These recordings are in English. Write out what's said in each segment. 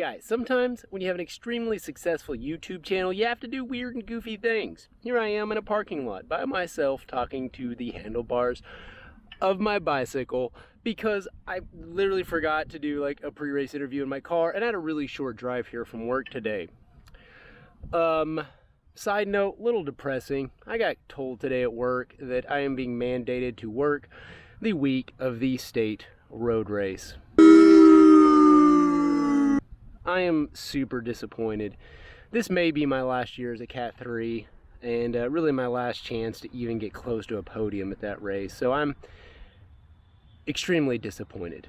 Guys, sometimes when you have an extremely successful YouTube channel, you have to do weird and goofy things. Here I am in a parking lot by myself talking to the handlebars of my bicycle because I literally forgot to do like a pre-race interview in my car, and I had a really short drive here from work today. Side note, little depressing. I got told today at work that I am being mandated to work the week of the state road race. I am super disappointed. This may be my last year as a Cat 3 and really my last chance to even get close to a podium at that race. So I'm extremely disappointed.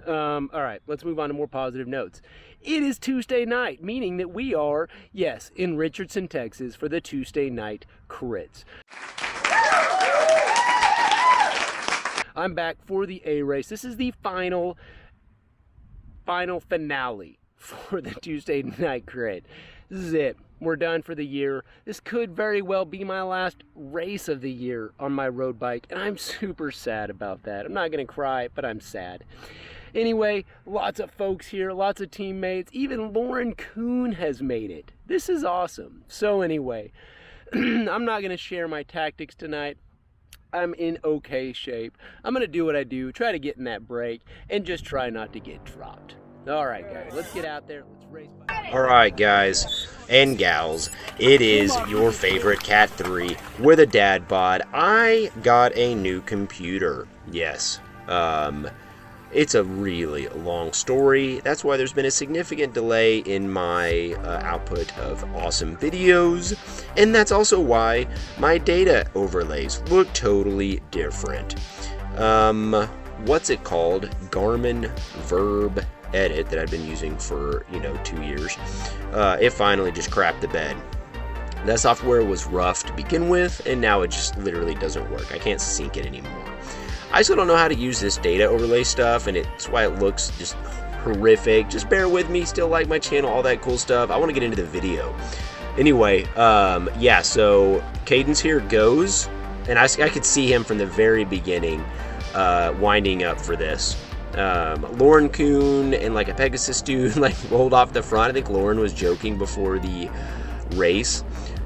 All right, let's move on to more positive notes. It is Tuesday night, meaning that we are, yes, in Richardson, Texas for the Tuesday night crits. I'm back for the A race. This is the final finale for the Tuesday night crit. This is it. We're done for the year. This could very well be my last race of the year on my road bike, and I'm super sad about that. I'm not gonna cry, but I'm sad. Anyway, lots of folks here, lots of teammates. Even Lauren Kuhn has made it. This is awesome. So anyway, I'm not gonna share my tactics tonight. I'm in okay shape. I'm gonna do what I do, try to get in that break, and just try not to get dropped. All right, guys, let's get out there. Let's race. All right, guys and gals, it is your favorite Cat 3 with a dad bod. I got a new computer. Yes. It's a really long story. That's why there's been a significant delay in my output of awesome videos. And that's also why my data overlays look totally different. What's it called? Garmin Verb Edit that I've been using for, 2 years. It finally just crapped the bed. That software was rough to begin with, and now it just literally doesn't work. I can't sync it anymore. I still don't know how to use this data overlay stuff, and it's why it looks just horrific. Just bear with me, still like my channel, all that cool stuff. I want to get into the video. Anyway, yeah, so Cadence here goes, and I could see him from the very beginning winding up for this. Lauren Kuhn and like a Pegasus dude like rolled off the front. I think Lauren was joking before the race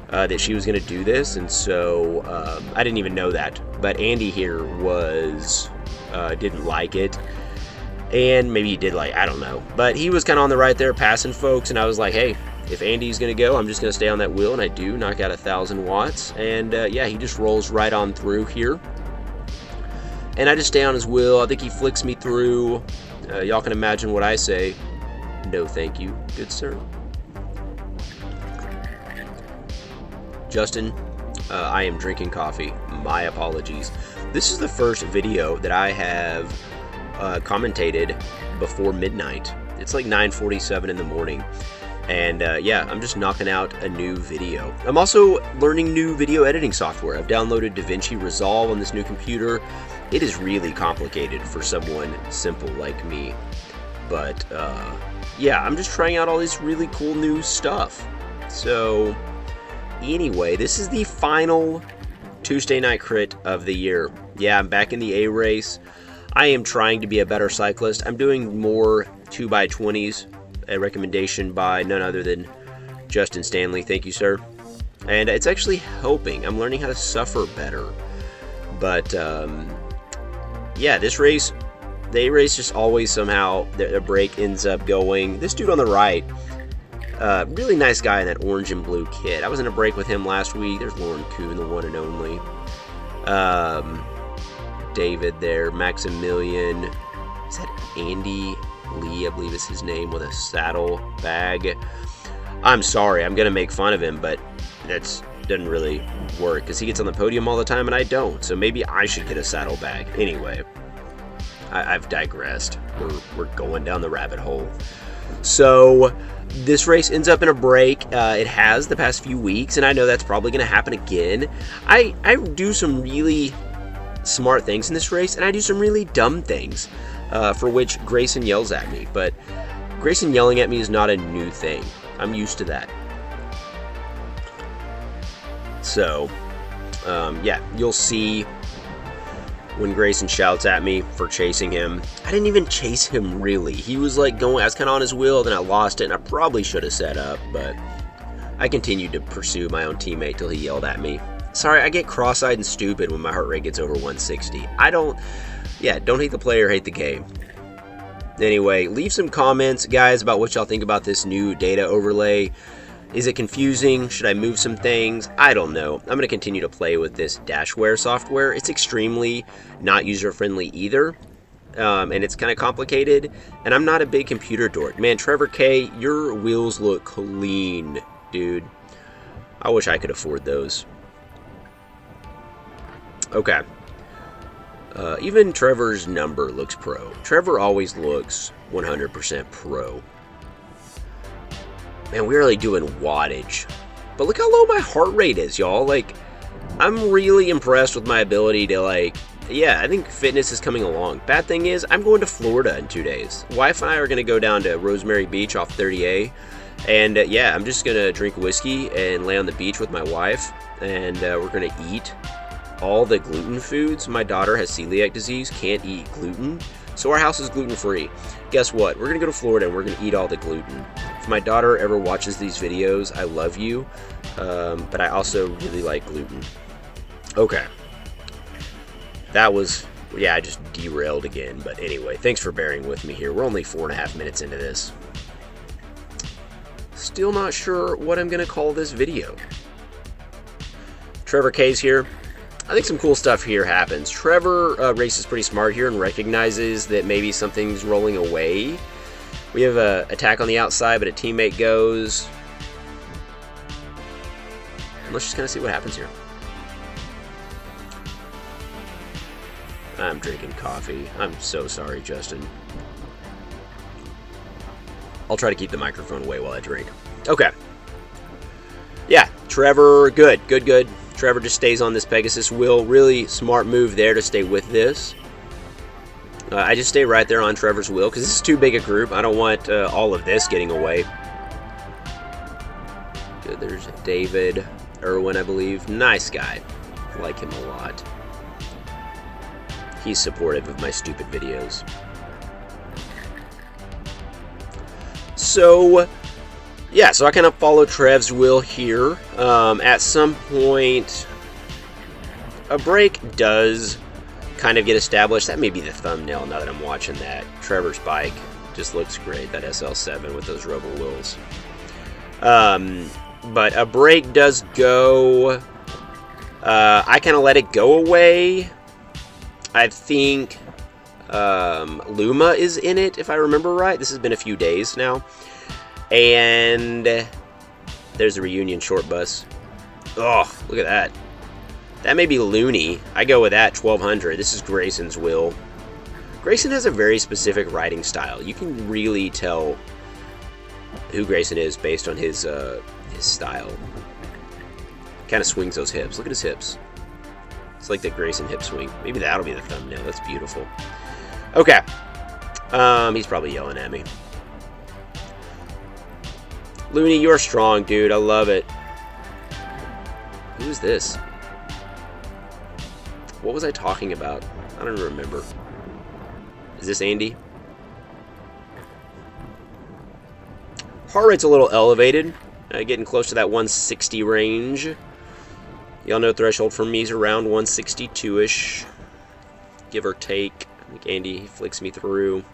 that she was going to do this, and so I didn't even know that. But Andy here was didn't like it, and maybe he did, like, I don't know. But he was kind of on the right there passing folks, and I was like, hey, if Andy's going to go, I'm just going to stay on that wheel, and I do knock out 1,000 watts. And yeah, he just rolls right on through here. And I just stay on his wheel. I think he flicks me through. Y'all can imagine what I say. No thank you, good sir. Justin, I am drinking coffee. My apologies. This is the first video that I have commentated before midnight. It's like 9:47 in the morning. And yeah, I'm just knocking out a new video. I'm also learning new video editing software. I've downloaded DaVinci Resolve on this new computer. It is really complicated for someone simple like me. But yeah, I'm just trying out all this really cool new stuff. So anyway, this is the final Tuesday night crit of the year. Yeah, I'm back in the A race. I am trying to be a better cyclist. I'm doing more 2x20s, a recommendation by none other than Justin Stanley. Thank you, sir. And it's actually helping. I'm learning how to suffer better. But yeah, this race, the A race, just always somehow the break ends up going. This dude on the right, really nice guy in that orange and blue kit. I was in a break with him last week. There's Lauren Kuhn, the one and only. David there, Maximilian. Is that Andy Lee, I believe is his name, with a saddle bag? I'm sorry, I'm gonna make fun of him, but that's doesn't really work because he gets on the podium all the time and I don't. So maybe I should get a saddlebag. Anyway, I've digressed. We're going down the rabbit hole. So this race ends up in a break. It has the past few weeks, and I know that's probably going to happen again. I do some really smart things in this race, and I do some really dumb things for which Grayson yells at me. But Grayson yelling at me is not a new thing. I'm used to that. So, yeah, you'll see when Grayson shouts at me for chasing him. I didn't even chase him, really. He was like going, I was kind of on his wheel, then I lost it, and I probably should have set up, but I continued to pursue my own teammate till he yelled at me. Sorry, I get cross-eyed and stupid when my heart rate gets over 160. Don't hate the player, hate the game. Anyway, leave some comments, guys, about what y'all think about this new data overlay. Is it confusing? Should I move some things? I don't know. I'm going to continue to play with this dashware software. It's extremely not user-friendly either, and it's kind of complicated, and I'm not a big computer dork. Man, Trevor K, your wheels look clean, dude. I wish I could afford those. Okay. Even Trevor's number looks pro. Trevor always looks 100% pro. Man, we're really doing wattage. But look how low my heart rate is, y'all. Like, I'm really impressed with my ability to, like, yeah, I think fitness is coming along. Bad thing is, I'm going to Florida in 2 days. Wife and I are going to go down to Rosemary Beach off 30A. And, yeah, I'm just going to drink whiskey and lay on the beach with my wife. And we're going to eat all the gluten foods. My daughter has celiac disease, can't eat gluten. So our house is gluten-free. Guess what? We're going to go to Florida and we're going to eat all the gluten. If my daughter ever watches these videos, I love you. But I also really like gluten. Okay. That was, yeah, I just derailed again. But anyway, thanks for bearing with me here. We're only 4.5 minutes into this. Still not sure what I'm going to call this video. Trevor K's here. I think some cool stuff here happens. Trevor races pretty smart here and recognizes that maybe something's rolling away. We have an attack on the outside, but a teammate goes. Let's just kind of see what happens here. I'm drinking coffee. I'm so sorry, Justin. I'll try to keep the microphone away while I drink. Okay. Yeah, Trevor, good. Trevor just stays on this Pegasus wheel. Really smart move there to stay with this. I just stay right there on Trevor's wheel because this is too big a group. I don't want all of this getting away. Good, there's David Irwin, I believe. Nice guy. I like him a lot. He's supportive of my stupid videos. So, yeah, so I kind of follow Trev's wheel here. At some point, a break does kind of get established. That may be the thumbnail now that I'm watching that. Trevor's bike just looks great, that SL7 with those rubber wheels. But a break does go. I kind of let it go away. I think Luma is in it, if I remember right. This has been a few days now. And there's a reunion short bus. Oh, look at that. That may be Looney. I go with that, 1200. This is Grayson's wheel. Grayson has a very specific riding style. You can really tell who Grayson is based on his style. Kind of swings those hips. Look at his hips. It's like the Grayson hip swing. Maybe that'll be the thumbnail. That's beautiful. Okay. He's probably yelling at me. Looney, you're strong, dude. I love it. Who's this? What was I talking about? I don't remember. Is this Andy? Heart rate's a little elevated. Getting close to that 160 range. Y'all know threshold for me is around 162-ish. Give or take. I think Andy flicks me through.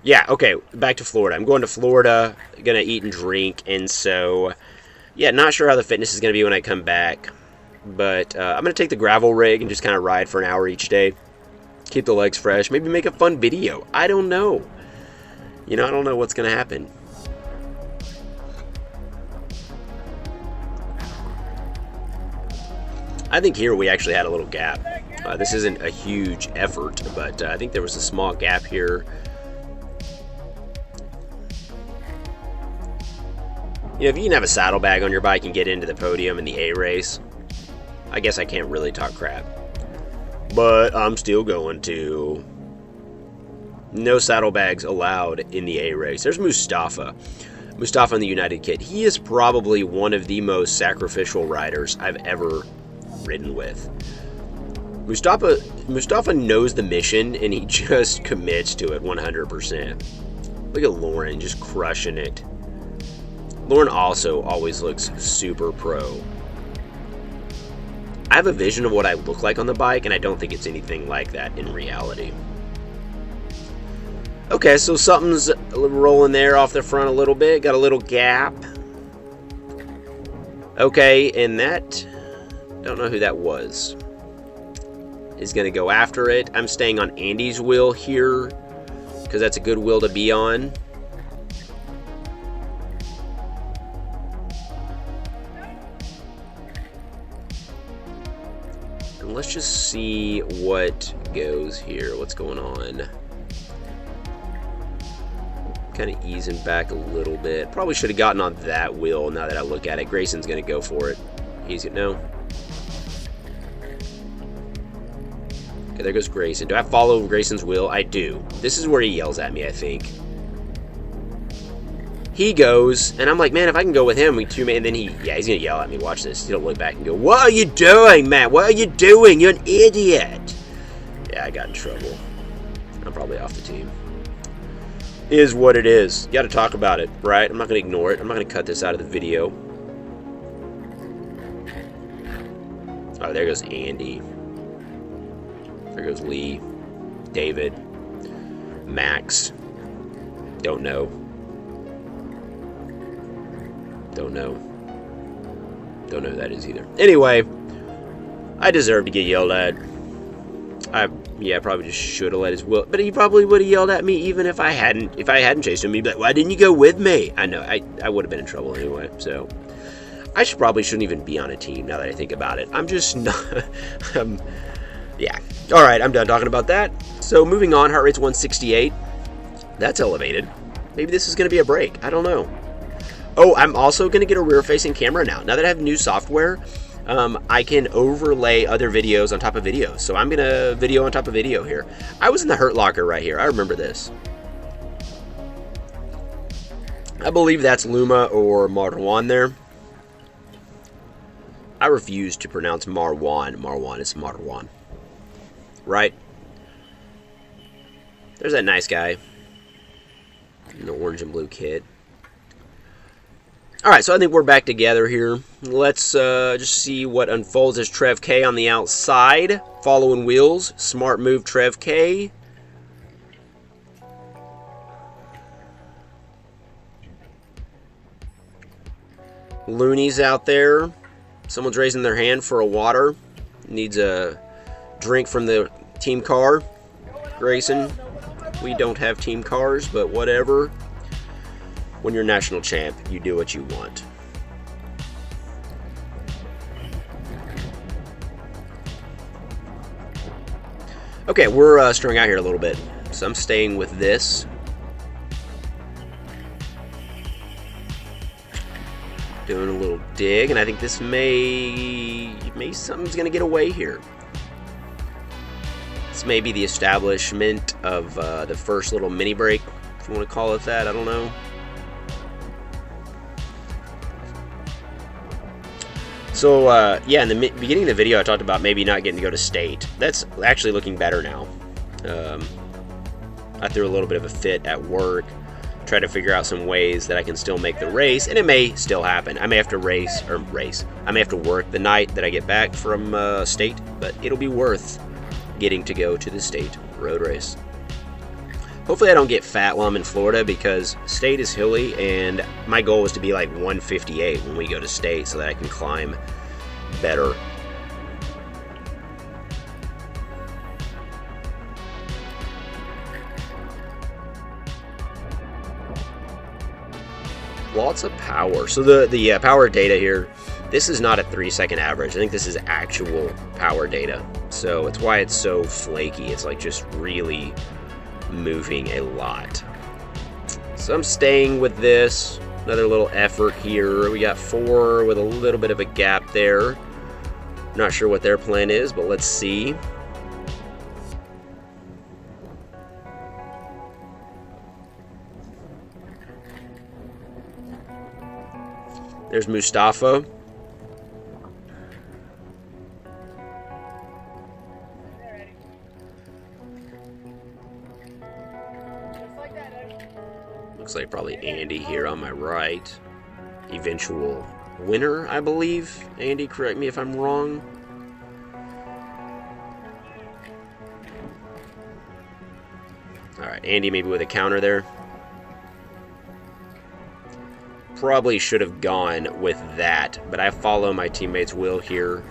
Yeah, okay, back to Florida. I'm going to Florida, gonna eat and drink, and so, yeah, not sure how the fitness is gonna be when I come back, but I'm gonna take the gravel rig and just kind of ride for an hour each day, keep the legs fresh, maybe make a fun video. I don't know. You know, I don't know what's gonna happen. I think here we actually had a little gap. This isn't a huge effort, but I think there was a small gap here. You know, if you can have a saddlebag on your bike and get into the podium in the A race, I guess I can't really talk crap. But I'm still going to. No saddlebags allowed in the A race. There's Mustafa. Mustafa in the United Kit. He is probably one of the most sacrificial riders I've ever ridden with. Mustafa knows the mission, and he just commits to it 100%. Look at Lauren just crushing it. Lauren also always looks super pro. I have a vision of what I look like on the bike, and I don't think it's anything like that in reality. Okay, so something's rolling there off the front a little bit. Got a little gap. Okay, and that... don't know who that was. Is going to go after it. I'm staying on Andy's wheel here because that's a good wheel to be on. And let's just see what goes here. What's going on? Kind of easing back a little bit. Probably should have gotten on that wheel now that I look at it. Grayson's going to go for it. He's going to... no. Okay, there goes Grayson. Do I follow Grayson's wheel? I do. This is where he yells at me, I think. He goes, and I'm like, man, if I can go with him, we two-man, and then he's going to yell at me. Watch this. He'll look back and go, what are you doing, man? What are you doing? You're an idiot. Yeah, I got in trouble. I'm probably off the team. Is what it is. You got to talk about it, right? I'm not going to ignore it. I'm not going to cut this out of the video. Oh, there goes Andy. There goes Lee, David, Max. Don't know. Don't know. Don't know who that is either. Anyway, I deserve to get yelled at. I probably just should have let his will, but he probably would have yelled at me even if I hadn't chased him. He'd be like, "Why didn't you go with me?" I know I would have been in trouble anyway. So I probably shouldn't even be on a team now that I think about it. I'm just not. Yeah. All right, I'm done talking about that. So moving on, heart rate's 168. That's elevated. Maybe this is going to be a break. I don't know. Oh, I'm also going to get a rear-facing camera now. Now that I have new software, I can overlay other videos on top of videos. So I'm going to video on top of video here. I was in the Hurt Locker right here. I remember this. I believe that's Luma or Marwan there. I refuse to pronounce Marwan. Marwan, it's Marwan. Right? There's that nice guy in the orange and blue kit. Alright, so I think we're back together here. Let's just see what unfolds as Trev K on the outside. Following wheels. Smart move, Trev K. Looney's out there. Someone's raising their hand for a water. Needs a drink from the team car. Grayson. We don't have team cars, but whatever. When you're national champ, you do what you want. Okay, we're strung out here a little bit, so I'm staying with this. Doing a little dig, and I think this may something's gonna get away here. This may be the establishment of the first little mini break, if you want to call it that. I don't know. So, yeah, in the beginning of the video, I talked about maybe not getting to go to state. That's actually looking better now. I threw a little bit of a fit at work, tried to figure out some ways that I can still make the race, and it may still happen. I may have to I may have to work the night that I get back from state, but it'll be worth getting to go to the state road race. Hopefully I don't get fat while I'm in Florida, because state is hilly, and my goal is to be like 158 when we go to state so that I can climb better. Lots of power. So the power data here, this is not a 3-second average. I think this is actual power data. So it's why it's so flaky. It's like just really moving a lot. So I'm staying with this. Another little effort here. We got 4 with a little bit of a gap there. Not sure what their plan is, but let's see. There's Mustafa. Looks like probably Andy here on my right. Eventual winner, I believe. Andy, correct me if I'm wrong. Alright, Andy maybe with a counter there. Probably should have gone with that, but I follow my teammate's will here.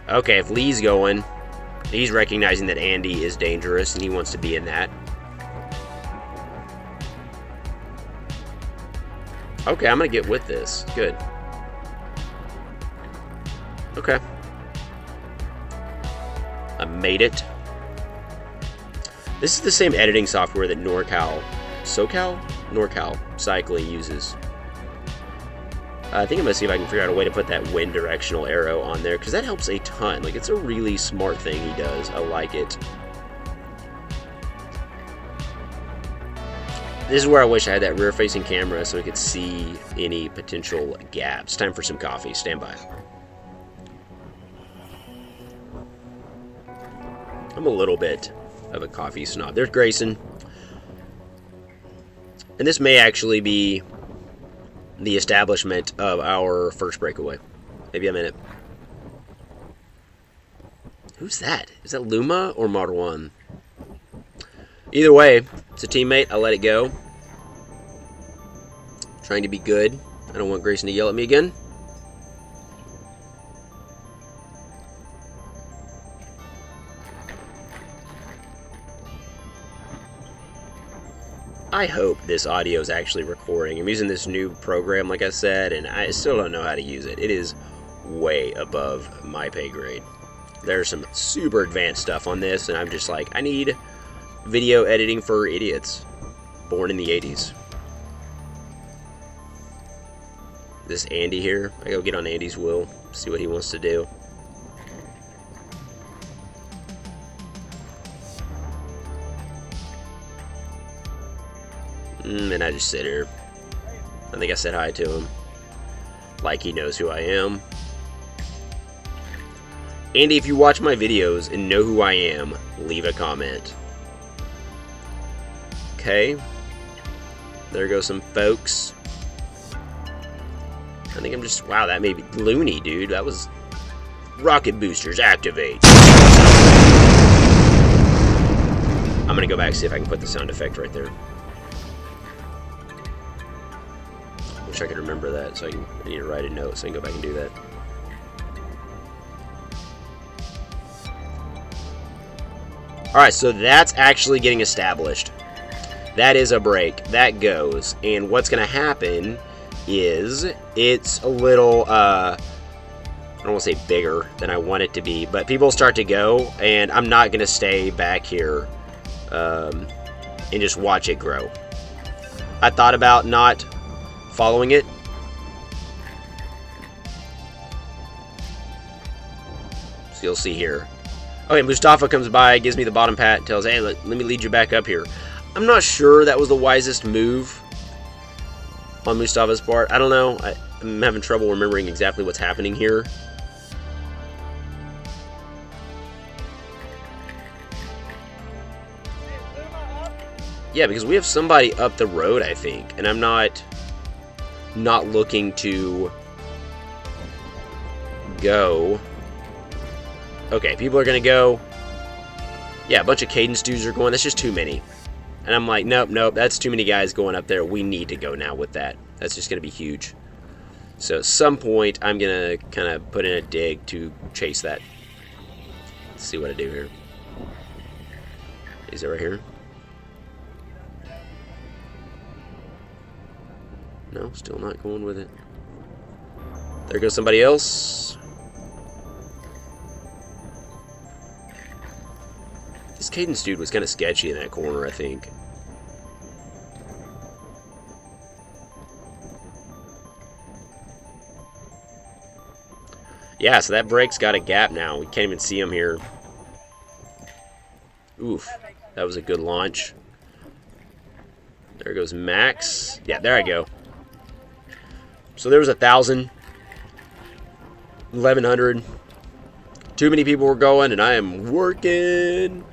Okay, if Lee's going, he's recognizing that Andy is dangerous and he wants to be in that. Okay, I'm going to get with this. Good. Okay. I made it. This is the same editing software that NorCal Cycling uses. I think I'm going to see if I can figure out a way to put that wind directional arrow on there, because that helps a ton. Like, it's a really smart thing he does. I like it. This is where I wish I had that rear-facing camera so we could see any potential gaps. Time for some coffee. Stand by. I'm a little bit of a coffee snob. There's Grayson. And this may actually be the establishment of our first breakaway. Maybe I'm in it. Who's that? Is that Luma or Marwan? Either way, it's a teammate. I'll let it go. Trying to be good. I don't want Grayson to yell at me again. I hope this audio is actually recording. I'm using this new program, like I said, and I still don't know how to use it. It is way above my pay grade. There's some super advanced stuff on this, and I'm just like, I need video editing for idiots. Born in the 80s. This Andy here. I go get on Andy's will, see what he wants to do. And I just sit here. I think I said hi to him. Like he knows who I am. Andy, if you watch my videos and know who I am, leave a comment. Okay. There go some folks. I think I'm just... Wow, that may be loony, dude. That was... Rocket boosters, activate. I'm gonna go back and see if I can put the sound effect right there. Wish I could remember that, so I need to write a note so I can go back and do that. Alright, so that's actually getting established. That is a break. That goes. And what's going to happen is it's a little, I don't want to say bigger than I want it to be, but people start to go, and I'm not going to stay back here and just watch it grow. I thought about not following it. So you'll see here. Okay, Mustafa comes by, gives me the bottom pat, and tells, hey, let me lead you back up here. I'm not sure that was the wisest move on Mustafa's part. I don't know. I'm having trouble remembering exactly what's happening here. Yeah, because we have somebody up the road, I think, and I'm not looking to go. Okay, people are going to go. Yeah, a bunch of Cadence dudes are going. That's just too many. And I'm like, nope, that's too many guys going up there. We need to go now with that. That's just going to be huge. So at some point, I'm going to kind of put in a dig to chase that. Let's see what I do here. Is it right here? No, still not going with it. There goes somebody else. This Cadence dude was kind of sketchy in that corner, I think. Yeah, so that brake's got a gap now. We can't even see him here. Oof, that was a good launch. There goes Max. Yeah, there I go. So there was 1,000, 1,100. Too many people were going, and I am working.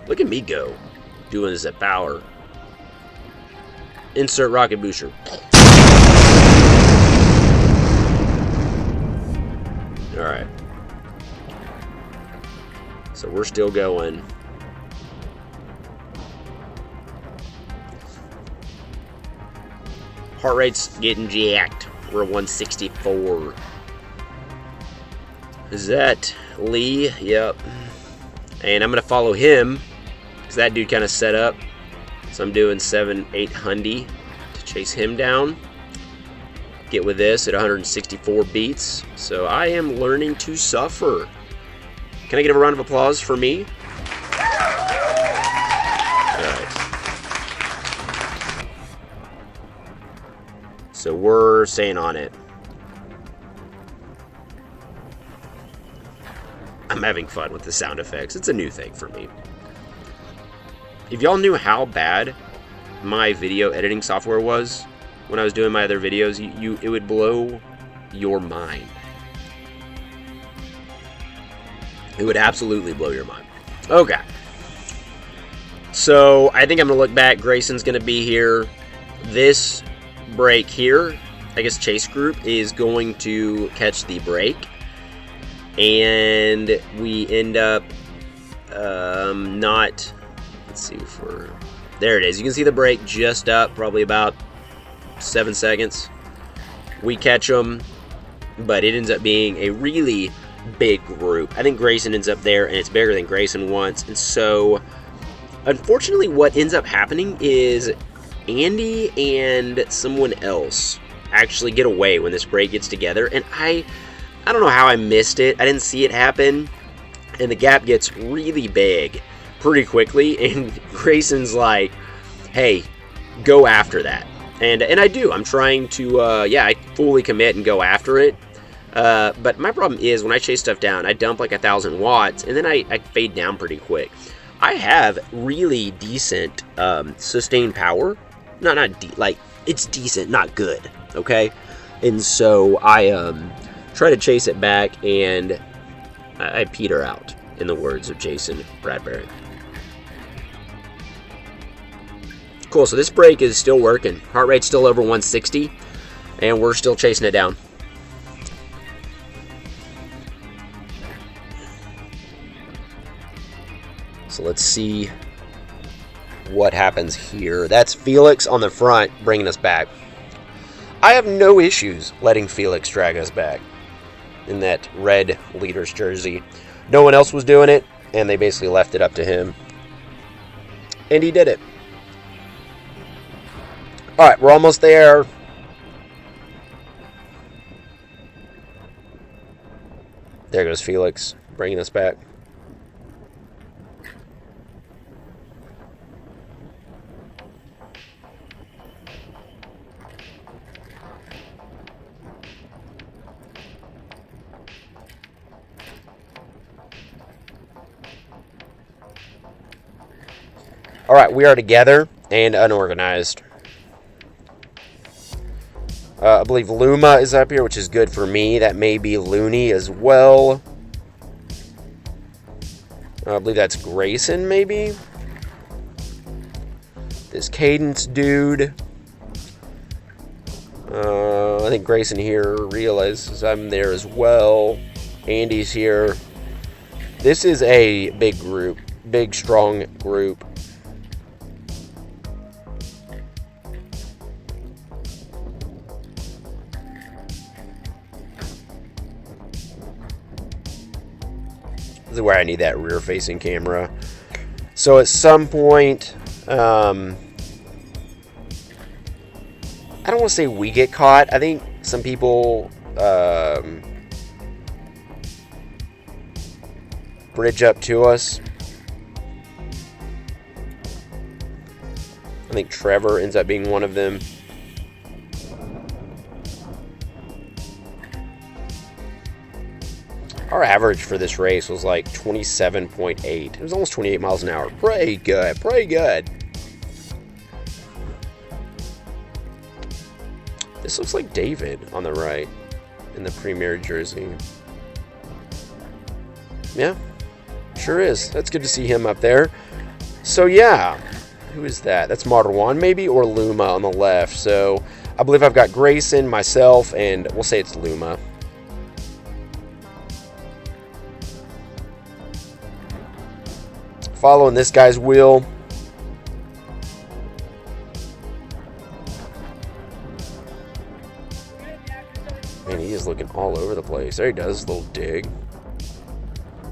Look at me go. Doing this at power. Insert rocket booster. Alright. So we're still going. Heart rate's getting jacked. We're 164. Is that Lee? Yep. And I'm going to follow him because that dude kind of set up. So I'm doing 700-800 to chase him down. Get with this at 164 beats. So I am learning to suffer. Can I get a round of applause for me? Alright. So we're staying on it. I'm having fun with the sound effects. It's a new thing for me. If y'all knew how bad my video editing software was when I was doing my other videos, it would blow your mind. It would absolutely blow your mind. Okay. So I think I'm going to look back. Grayson's going to be here. This break here, I guess Chase Group is going to catch the break. And we end up not... Let's see if we're... There it is. You can see the break just up, probably about 7 seconds. We catch them, but it ends up being a really big group. I think Grayson ends up there, and it's bigger than Grayson wants. And so, unfortunately, what ends up happening is Andy and someone else actually get away when this break gets together. And I don't know how I missed it. I didn't see it happen. And the gap gets really big pretty quickly. And Grayson's like, hey, go after that. And I do. I'm trying to, I fully commit and go after it. But my problem is when I chase stuff down, I dump like 1,000 watts, and then I fade down pretty quick. I have really decent sustained power. It's decent, not good, okay? And so I try to chase it back, and I peter out, in the words of Jason Bradbury. Cool, so this break is still working. Heart rate's still over 160, and we're still chasing it down. So let's see what happens here. That's Felix on the front bringing us back. I have no issues letting Felix drag us back in that red leader's jersey. No one else was doing it, and they basically left it up to him. And he did it. Alright, we're almost there. There goes Felix, bringing us back. Alright, we are together and unorganized. I believe Luma is up here, which is good for me. That may be Looney as well. I believe that's Grayson, maybe. This Cadence dude. I think Grayson here realizes I'm there as well. Andy's here. This is a big group. Big, strong group. This is where I need that rear-facing camera. So at some point, I don't want to say we get caught. I think some people bridge up to us. I think Trevor ends up being one of them. Our average for this race was like 27.8. It was almost 28 miles an hour. Pretty good. Pretty good. This looks like David on the right in the Premier jersey. Yeah, sure is. That's good to see him up there. So yeah, who is that? That's Marwan maybe, or Luma on the left. So I believe I've got Grayson, myself, and we'll say it's Luma. Following this guy's wheel. Man, he is looking all over the place. There he does, a little dig.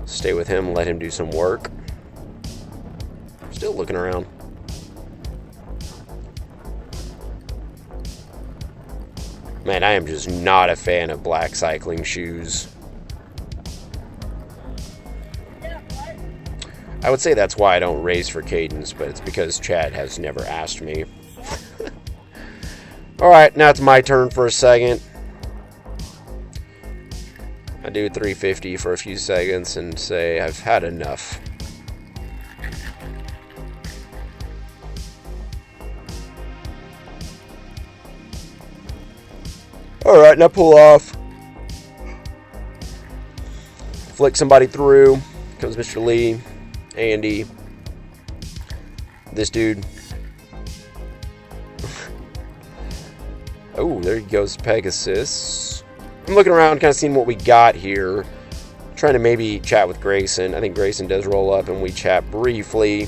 Stay with him, let him do some work. Still looking around. Man, I am just not a fan of black cycling shoes. I would say that's why I don't race for Cadence, but it's because Chad has never asked me. Alright, now it's my turn for a second. I do 350 for a few seconds and say I've had enough. Alright, now pull off. Flick somebody through. Comes Mr. Lee, Andy, this dude. Oh, there he goes, Pegasus. I'm looking around, kind of seeing what we got here. Trying to maybe chat with Grayson. I think Grayson does roll up and we chat briefly.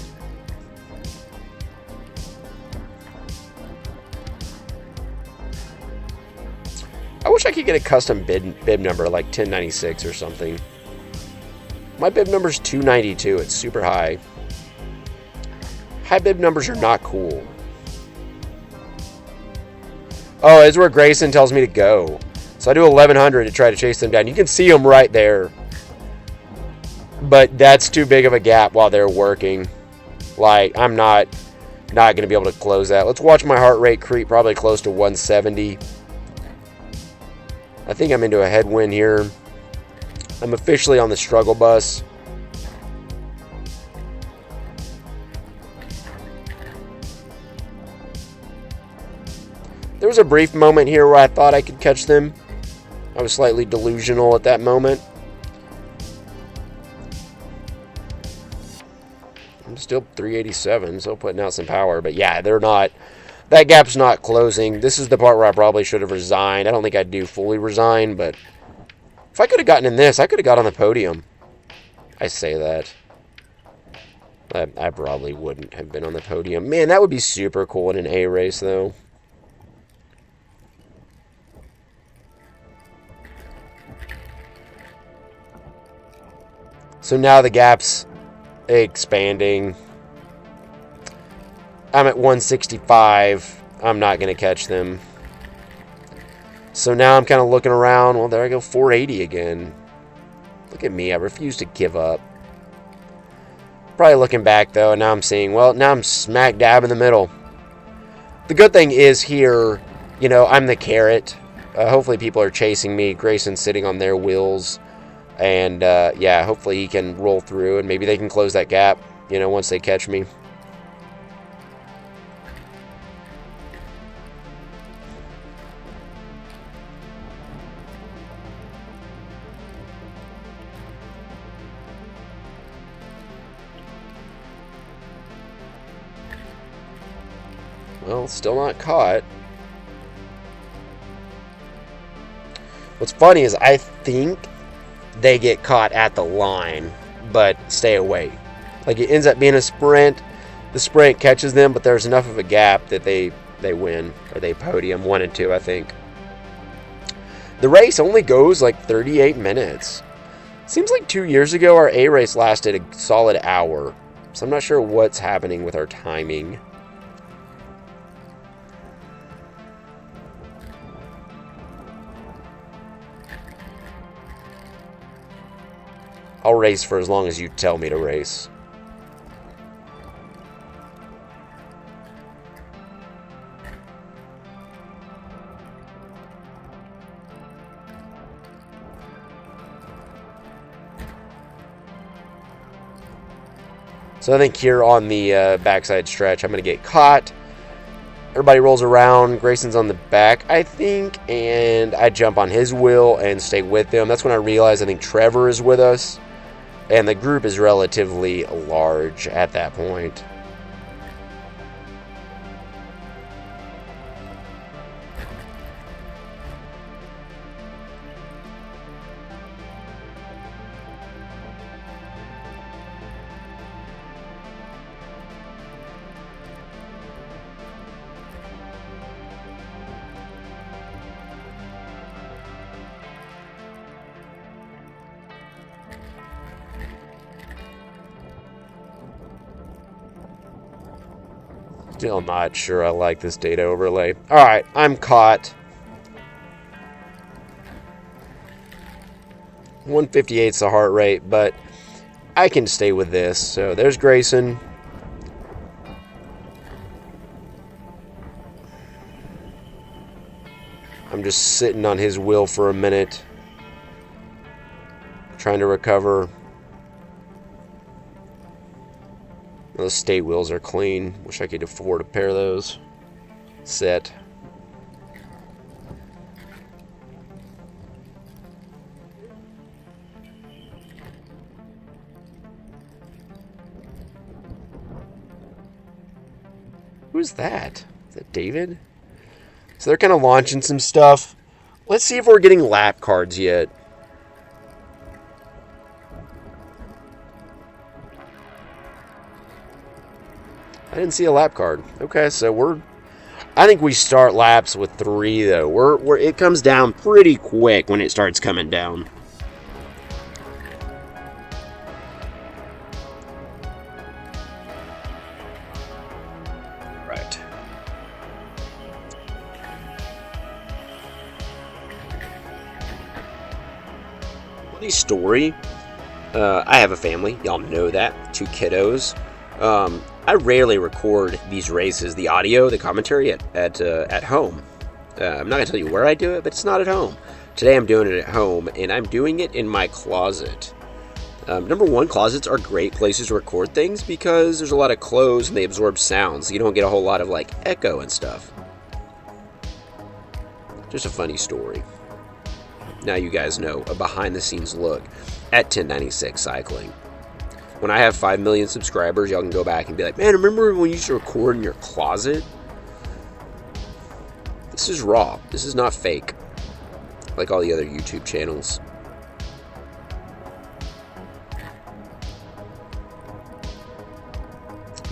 I wish I could get a custom bib number like 1096 or something. My bib number's 292. It's super high. High bib numbers are not cool. Oh, it's where Grayson tells me to go. So I do 1100 to try to chase them down. You can see them right there. But that's too big of a gap while they're working. Like, I'm not going to be able to close that. Let's watch my heart rate creep probably close to 170. I think I'm into a headwind here. I'm officially on the struggle bus. There was a brief moment here where I thought I could catch them. I was slightly delusional at that moment. I'm still 387, so putting out some power. But yeah, they're not... That gap's not closing. This is the part where I probably should have resigned. I don't think I'd do fully resign, but... If I could have gotten in this, I could have got on the podium. I say that. I probably wouldn't have been on the podium. Man, that would be super cool in an A race, though. So now the gap's expanding. I'm at 165. I'm not going to catch them. So now I'm kind of looking around. Well, there I go, 480 again. Look at me. I refuse to give up. Probably looking back, though, and now I'm seeing, well, now I'm smack dab in the middle. The good thing is here, you know, I'm the carrot. Hopefully people are chasing me. Grayson's sitting on their wheels. And, yeah, hopefully he can roll through, and maybe they can close that gap, you know, once they catch me. Well, still not caught. What's funny is I think they get caught at the line, but stay away. Like, it ends up being a sprint. The sprint catches them, but there's enough of a gap that they win, or they podium 1 and 2, I think. The race only goes like 38 minutes. Seems like 2 years ago our A race lasted a solid hour, so I'm not sure what's happening with our timing. I'll race for as long as you tell me to race. So I think here on the backside stretch, I'm going to get caught. Everybody rolls around. Grayson's on the back, I think, and I jump on his wheel and stay with him. That's when I realize I think Trevor is with us, and the group is relatively large at that point. Still not sure I like this data overlay. Alright, I'm caught. 158's the heart rate, but I can stay with this. So there's Grayson. I'm just sitting on his wheel for a minute, trying to recover. Those state wheels are clean. Wish I could afford a pair of those. Set. Who's that? Is that David? So they're kind of launching some stuff. Let's see if we're getting lap cards yet. I didn't see a lap card. Okay, so I think we start laps with 3 though. It comes down pretty quick when it starts coming down. Right. Funny story. I have a family. Y'all know that. 2 kiddos. I rarely record these races, the audio, the commentary at home. I'm not going to tell you where I do it, but it's not at home. Today I'm doing it at home, and I'm doing it in my closet. Number one, closets are great places to record things because there's a lot of clothes and they absorb sound, so you don't get a whole lot of like echo and stuff. Just a funny story. Now you guys know a behind-the-scenes look at 1096 Cycling. When I have 5 million subscribers, y'all can go back and be like, man, remember when you used to record in your closet? This is raw. This is not fake. Like all the other YouTube channels.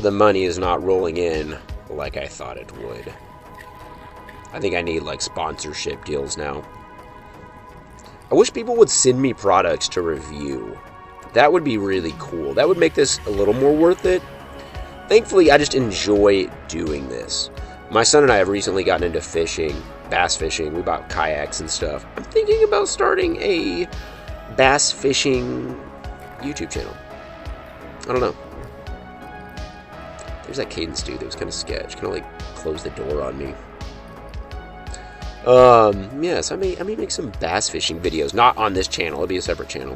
The money is not rolling in like I thought it would. I think I need like sponsorship deals now. I wish people would send me products to review. That would be really cool. That would make this a little more worth it. Thankfully, I just enjoy doing this. My son and I have recently gotten into fishing, bass fishing. We bought kayaks and stuff. I'm thinking about starting a bass fishing YouTube channel. I don't know. There's that Cadence dude that was kind of sketch. Kind of like closed the door on me. Yes, I may make some bass fishing videos. Not on this channel. It'll be a separate channel.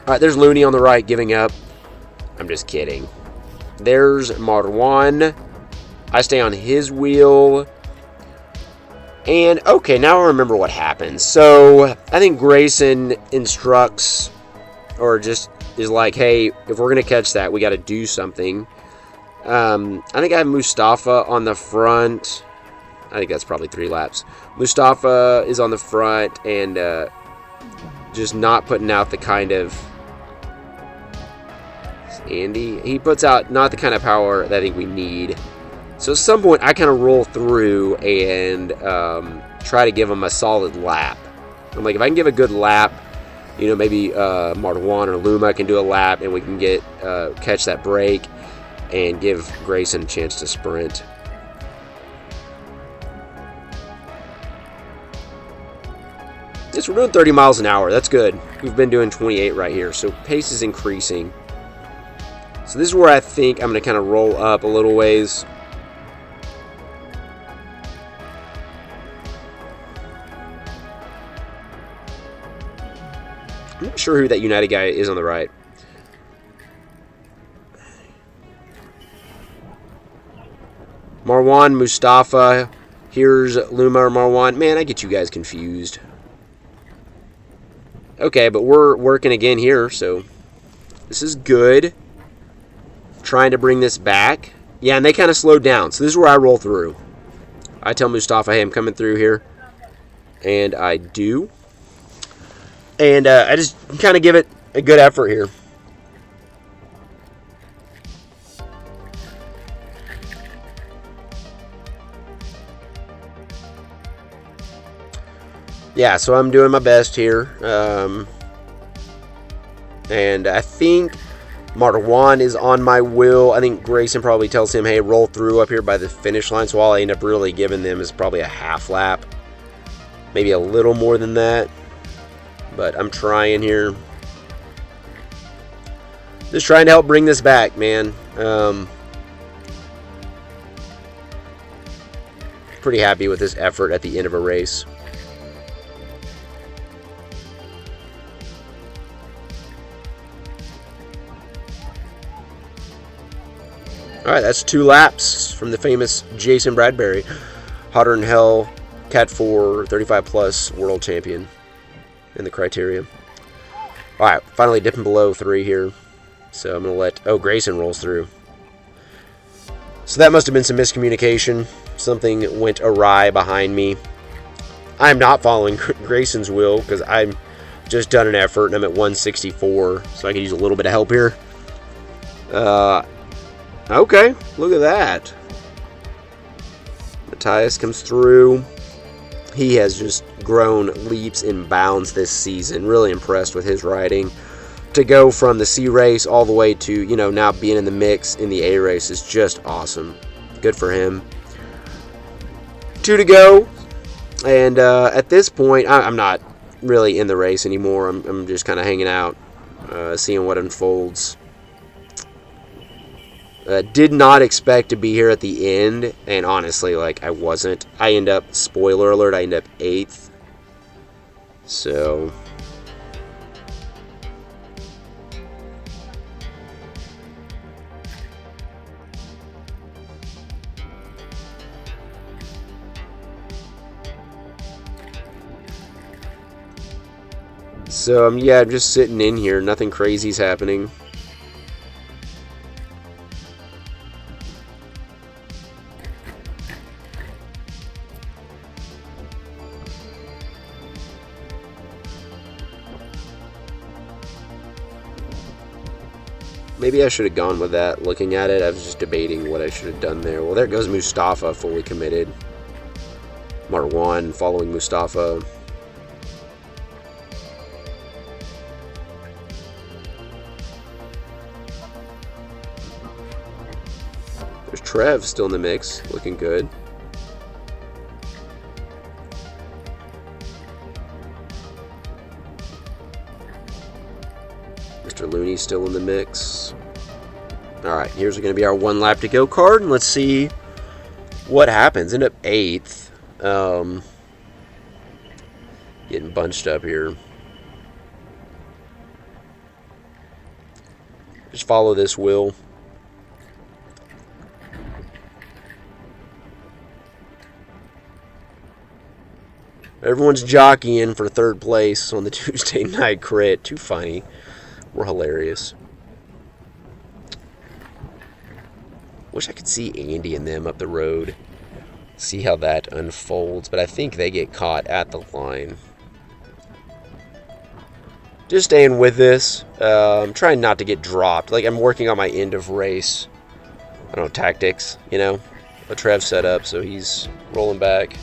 Alright, there's Looney on the right giving up. I'm just kidding. There's Marwan. I stay on his wheel. And, okay, now I remember what happens. So, I think Grayson instructs, or just is like, hey, if we're going to catch that, we got to do something. I think I have Mustafa on the front. I think that's probably 3 laps. Mustafa is on the front and just not putting out the kind of... Andy, he puts out not the kind of power that I think we need. So at some point I kind of roll through and try to give him a solid lap. I'm like, if I can give a good lap, you know, maybe Marwan or Luma can do a lap and we can get catch that break and give Grayson a chance to sprint. Yes, we're doing 30 miles an hour. That's good. We've been doing 28 right here, so pace is increasing. So this is where I think I'm going to kind of roll up a little ways. I'm not sure who that United guy is on the right. Marwan, Mustafa. Here's Luma or Marwan. Man, I get you guys confused. Okay, but we're working again here, so this is good. Trying to bring this back. Yeah, and they kind of slowed down, so this is where I roll through. I tell Mustafa, hey, I'm coming through here. And I do. And I just kind of give it a good effort here. Yeah, so I'm doing my best here. And I think Marwan is on my wheel. I think Grayson probably tells him, hey, roll through up here by the finish line. So all I end up really giving them is probably a half lap. Maybe a little more than that. But I'm trying here. Just trying to help bring this back, man. Pretty happy with this effort at the end of a race. Alright, that's 2 laps from the famous Jason Bradbury. Hotter than hell, Cat 4, 35 plus world champion in the criteria. Alright, finally dipping below 3 here. So I'm going to let... Oh, Grayson rolls through. So that must have been some miscommunication. Something went awry behind me. I'm not following Grayson's wheel because I've just done an effort and I'm at 164. So I can use a little bit of help here. Okay, look at that. Matthias comes through. He has just grown leaps and bounds this season. Really impressed with his riding. To go from the C race all the way to, you know, now being in the mix in the A race is just awesome. Good for him. 2 to go. And at this point, I'm not really in the race anymore. I'm just kind of hanging out, seeing what unfolds. Did not expect to be here at the end, and honestly, like, I wasn't. I end up, spoiler alert, I end up 8th. So... yeah, I'm just sitting in here. Nothing crazy's happening. Maybe I should have gone with that. Looking at it, I was just debating what I should have done there. Well, there goes Mustafa, fully committed. Marwan following Mustafa. There's Trev still in the mix, looking good. Mr. Looney's still in the mix. Alright, here's going to be our 1 lap to go card, and let's see what happens. End up 8th. Getting bunched up here. Just follow this wheel. Everyone's jockeying for 3rd place on the Tuesday night crit. Too funny. We're hilarious. Wish I could see Andy and them up the road. See how that unfolds. But I think they get caught at the line. Just staying with this. I'm trying not to get dropped. Like, I'm working on my end of race, I don't know, tactics, you know. A Trev set up, so he's rolling back.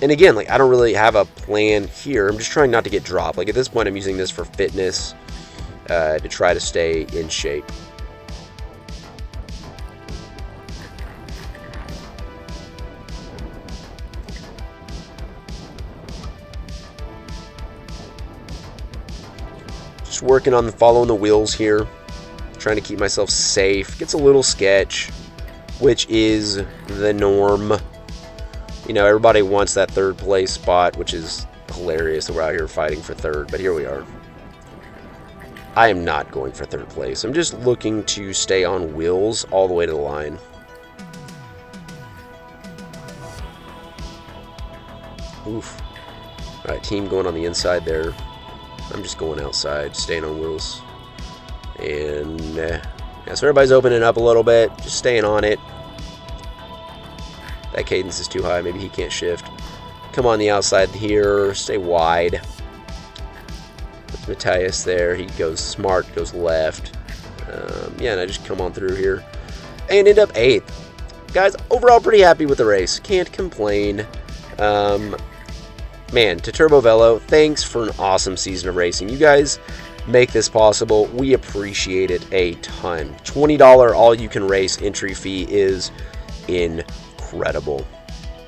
And again, like, I don't really have a plan here. I'm just trying not to get dropped. Like, at this point, I'm using this for fitness, to try to stay in shape. Just working on following the wheels here. Trying to keep myself safe. Gets a little sketch, which is the norm. You know, everybody wants that 3rd place spot, which is hilarious that we're out here fighting for 3rd, but here we are. I am not going for third place. I'm just looking to stay on wheels all the way to the line. Oof. Alright, team going on the inside there. I'm just going outside, staying on wheels. And yeah, so everybody's opening up a little bit, just staying on it. That cadence is too high, maybe he can't shift. Come on the outside here, stay wide. That's Matthias there, he goes smart, goes left. Yeah, and I just come on through here and end up 8th. Guys, overall pretty happy with the race, can't complain. Man, to TurboVelo, thanks for an awesome season of racing. You guys make this possible. We appreciate it a ton. $20 all-you-can race entry fee is incredible.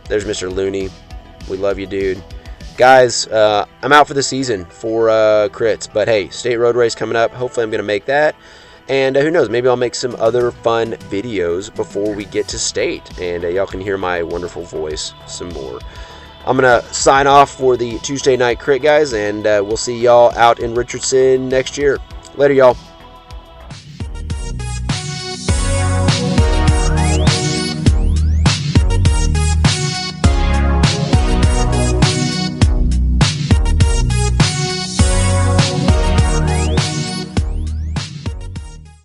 There's Mr. Looney. We love you, dude. Guys, I'm out for the season for crits. But hey, state road race coming up. Hopefully I'm going to make that. And who knows, maybe I'll make some other fun videos before we get to state. And y'all can hear my wonderful voice some more. I'm going to sign off for the Tuesday night crit, guys, and we'll see y'all out in Richardson next year. Later, y'all.